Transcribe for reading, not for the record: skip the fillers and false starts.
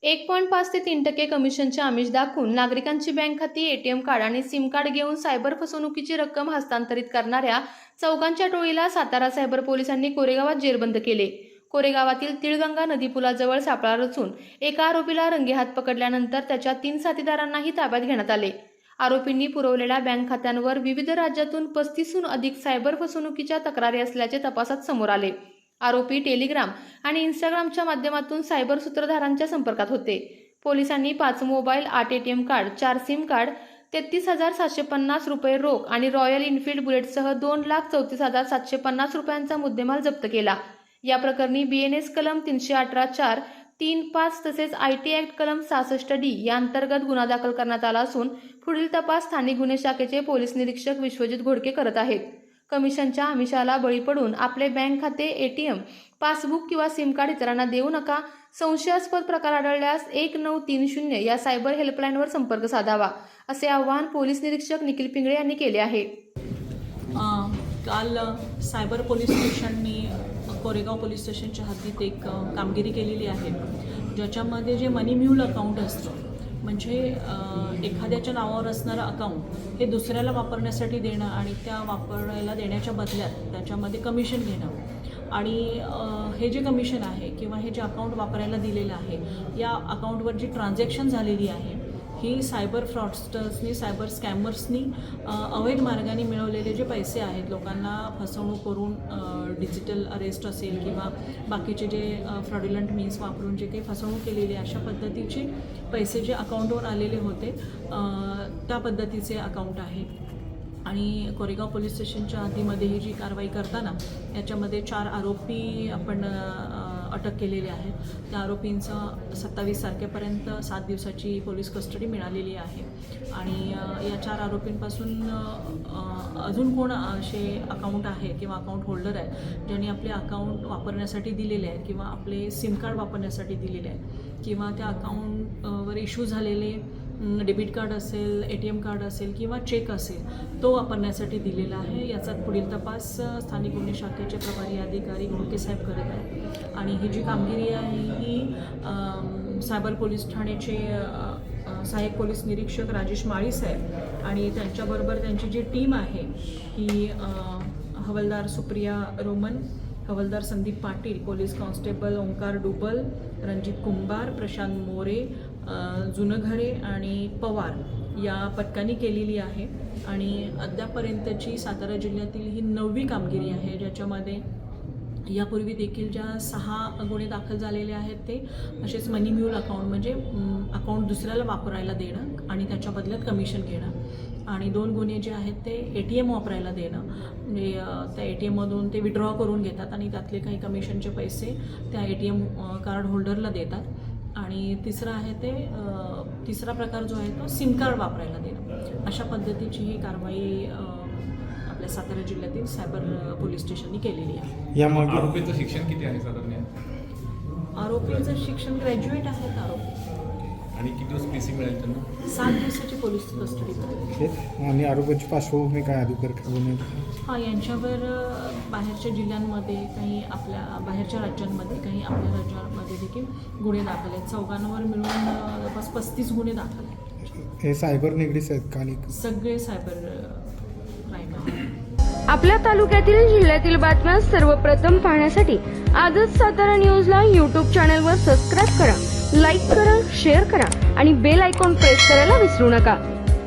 1.5 ते 3% कमिशनचे आमिष दाखवून नागरिकांची बँक खाती, एटीएम कार्ड आणि सिम कार्ड घेऊन सायबर फसवणुकीची रक्कम हस्तांतरित करणाऱ्या चौघांच्या टोळीला सातारा सायबर पोलिसांनी कोरेगावात जेरबंद केले. कोरेगावातील तिळगंगा नदीपुलाजवळ सापळा रचून एका आरोपीला रंगेहात पकडल्यानंतर त्याच्या 3 साथीदारांनाही ताब्यात घेण्यात आले. आरोपींनी पुरवलेल्या बँक खात्यांवर विविध राज्यातून 35हून अधिक सायबर फसवणुकीच्या तक्रारी असल्याचे तपासात समोर आले. आरोपी टेलिग्राम आणि इंस्टाग्रामच्या माध्यमातून सायबर सूत्रधारांच्या संपर्कात होते. पोलिसांनी 5 mobile, 8 ATM card, 4 SIM card, 33,750 रुपये रोख आणि रॉयल इनफील्ड बुलेटसह 2,34,750 रुपयांचा मुद्देमाल जप्त केला. या प्रकरणी BNS कलम 318(4), 3(5) तसेच IT ऍक्ट कलम 66D या अंतर्गत गुन्हा दाखल करण्यात आला असून पुढील तपास स्थानिक गुन्हे शाखेचे पोलीस निरीक्षक विश्वजित घोडके करत आहेत. कमिशनच्या आमिषाला बळी पडून आपले बँक खाते, एटीएम, पासबुक किंवा सिम कार्ड इतरांना देऊ नका. संशयास्पद प्रकार आढळल्यास 1930 या सायबर हेल्पलाईनवर संपर्क साधावा, असे आवाहन पोलीस निरीक्षक निखिल पिंगळे यांनी केले आहे. काल सायबर पोलीस स्टेशननी कोरेगाव पोलीस स्टेशनच्या हद्दीत एक कामगिरी केलेली आहे, ज्याच्यामध्ये जे मनी म्यूल अकाउंट असतं, म्हणजे एखाद्याच्या नावावर असणारं अकाउंट हे दुसऱ्याला वापरण्यासाठी देणं आणि त्या वापरायला देण्याच्या बदल्यात त्याच्यामध्ये कमिशन घेणं आणि हे जे कमिशन आहे किंवा हे जे अकाउंट वापरायला दिलेलं आहे, या अकाउंटवर जी ट्रान्झॅक्शन झालेली आहे ही सायबर फ्रॉडस्टर्सनी, सायबर स्कॅमर्सनी अवैध मार्गाने मिळवलेले जे पैसे आहेत, लोकांना फसवणूक करून डिजिटल अरेस्ट असेल किंवा बाकीचे जे फ्रॉड्युलंट मीन्स वापरून जे काही फसवणूक केलेली आहे, अशा पद्धतीचे पैसे जे अकाउंटवर आलेले होते त्या पद्धतीचे अकाउंट आहे. आणि कोरेगाव पोलीस स्टेशनच्या हद्दीमध्ये ही जी कारवाई करताना याच्यामध्ये 4 आरोपी आपण अटक केलेले आहेत. त्या आरोपींचं 27 तारखेपर्यंत 7 दिवसाची पोलीस कस्टडी मिळालेली आहे. आणि या 4 आरोपींपासून अजून कोण असे अकाउंट आहे किंवा अकाउंट होल्डर आहेत ज्यांनी आपले अकाउंट वापरण्यासाठी दिलेले आहेत किंवा आपले सिम कार्ड वापरण्यासाठी दिलेले आहेत किंवा त्या अकाउंटवर इश्यू झालेले डेबिट कार्ड असेल, एटीएम कार्ड असेल किंवा चेक असेल, तो वापरण्यासाठी दिलेला आहे. याचा पुढील तपास स्थानिक गुन्हे शाखेचे प्रभारी अधिकारी घोडके साहेब करत आहेत. आणि ही जी कामगिरी आहे ही सायबर पोलीस ठाण्याचे सहाय्यक पोलीस निरीक्षक राजेश माळी साहेब आणि त्यांच्याबरोबर त्यांची जी टीम आहे ही हवालदार सुप्रिया रोमन, हवालदार संदीप पाटील, पोलीस कॉन्स्टेबल ओंकार डुबल, रणजित कुंभार, प्रशांत मोरे, जुनघरे आणि पवार या पथकांनी केलेली आहे. आणि अद्यापर्यंतची सातारा जिल्ह्यातील ही 9वी कामगिरी आहे, ज्याच्यामध्ये यापूर्वी देखील ज्या 6 गुन्हे दाखल झालेले आहेत ते असेच मनी म्यूल अकाउंट, म्हणजे अकाउंट दुसऱ्याला वापरायला देणं आणि त्याच्या बदल्यात कमिशन घेणं, आणि 2 गुन्हे जे आहेत ते ATM वापरायला देणं, म्हणजे त्या ATMमधून ते विड्रॉ करून घेतात आणि त्यातले काही कमिशनचे पैसे त्या ATM कार्ड होल्डरला देतात. आणि तिसरा प्रकार जो आहे तो सिम कार्ड वापरायला देणं. अशा पद्धतीची ही कारवाई आपल्या सातारा जिल्ह्यातील सायबर पोलीस स्टेशननी केलेली आहे. यामागे आरोपीचं शिक्षण किती आहे साधारण? आरोपीचं शिक्षण ग्रॅज्युएट आहेत आरोपी. आणि किती दिवस PC मिळेल त्यांना? 7 दिवसाची पोलीस कस्टडी मिळेल. आणि आरोपीची पार्श्वभूमी काय अधिकार? हां, यांच्यावर बाहेरच्या जिल्ह्यांमध्ये, काही आपल्या बाहेरच्या राज्यांमध्ये, काही आपल्या राज्यामध्ये देखील गुन्हे दाखल आहेत. चौघांवर मिळून जवळपास 35 गुन्हे दाखल आहेत. हे सायबर निगडीत आहेत का? आणि सगळे सायबर क्राईम आहेत. आपल्या तालुक्यातील, जिल्ह्यातील बातम्या सर्वप्रथम पाहण्यासाठी आजच सातारा न्यूजला YouTube चॅनलवर सबस्क्राईब करा, लाईक करा, शेअर करा आणि बेल आयकॉन प्रेस करायला विसरू नका.